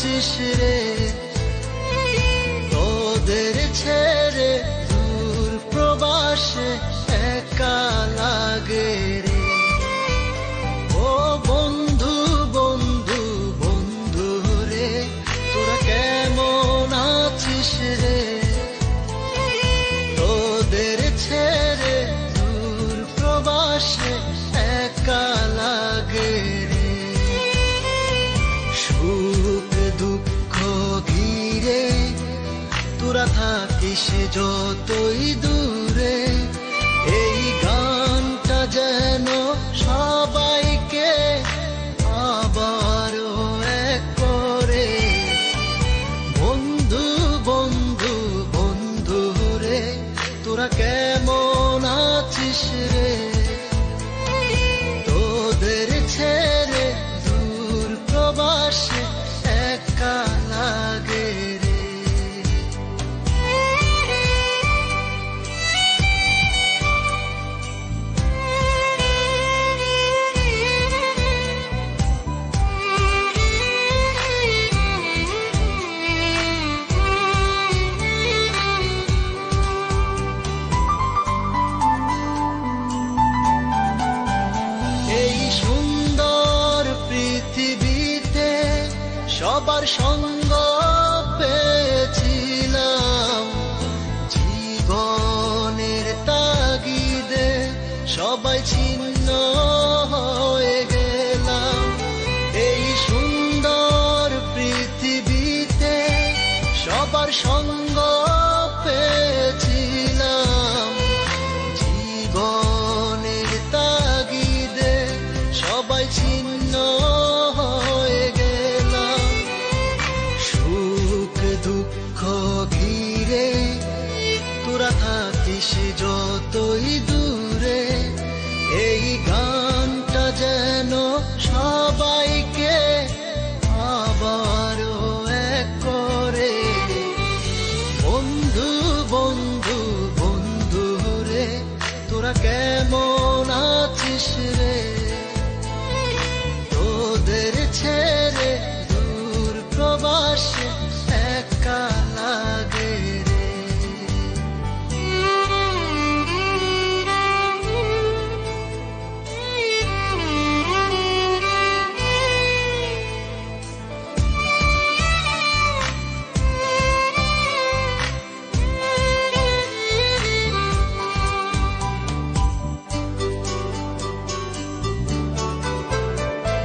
আছিস রে, তোদের ছেড়ে দূর প্রবাসে একা লাগে রে। ও বন্ধু বন্ধু বন্ধু রে, তোরা কেমন আছিস রে, তোদের ছেড়ে দূর প্রবাসে একা লাগে রে। সুখ দুঃখ ঘিরে তোরা থাকিস যতই দূরে, এই গানটা যেন সবাইকে আবারও এক করে। বন্ধু বন্ধু বন্ধু রে, তোরা কেমন আছিস রে, তোদের ছেড়ে দূর প্রবাসে একা লাগে রে। সবার সঙ্গ পেয়েছিলাম, জীবনের তাগিদে সবাই ছিন্ন হয়ে গেলাম। এই সুন্দর পৃথিবীতে সবার সঙ্গ পেয়েছিলাম, জীবনের তাগিদে সবাই ছিন্ন হয়ে গেলাম। সুখ দুঃখ ঘিরে তোরা থাকিস যতই দূরে, এই গানটা যেন সবাইকে আবারও এক করে। বন্ধু বন্ধু বন্ধু রে, তোরা কেমন আছিস রে, তোদের ছেড়ে দূর প্রবাসে একা লাগে রে।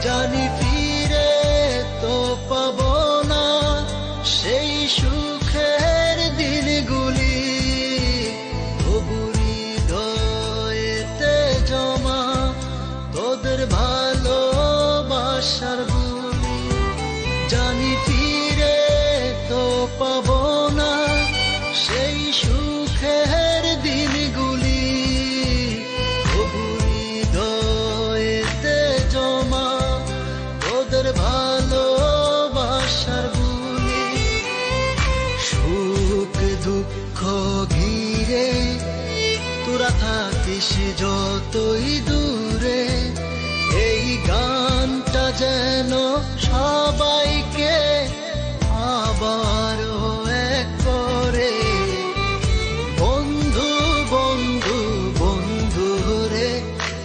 জানি ফিরে তো পাবো না সেই সুখের দিনগুলি, তবু হৃদয়েতে জমা তোদের ভালোবাসার বুলি। জানি ফিরে তো পাবো না সেই সুখের দিনগুলি, তবু হৃদয়েতে জমা তোদের ভালোবাসার বুলি। সুখ দুঃখ ঘিরে তোরা থাকিস যতই দূরে, এই গানটা যেন সবাইকে আবারও এক করে। বন্ধু বন্ধু বন্ধু রে,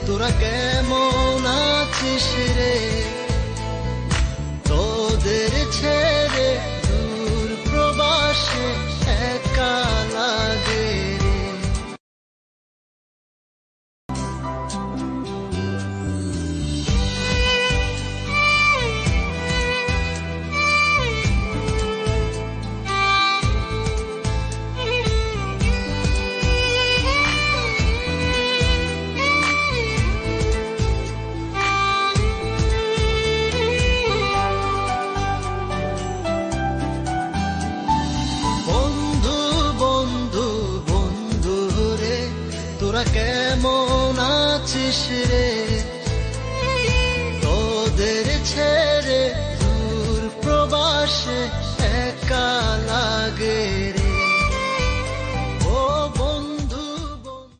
তোরা কেমন আছিস রে, তোদের ছেড়ে দূর প্রবাসে একা লাগে রে। তোরা কেমন আছিস রে,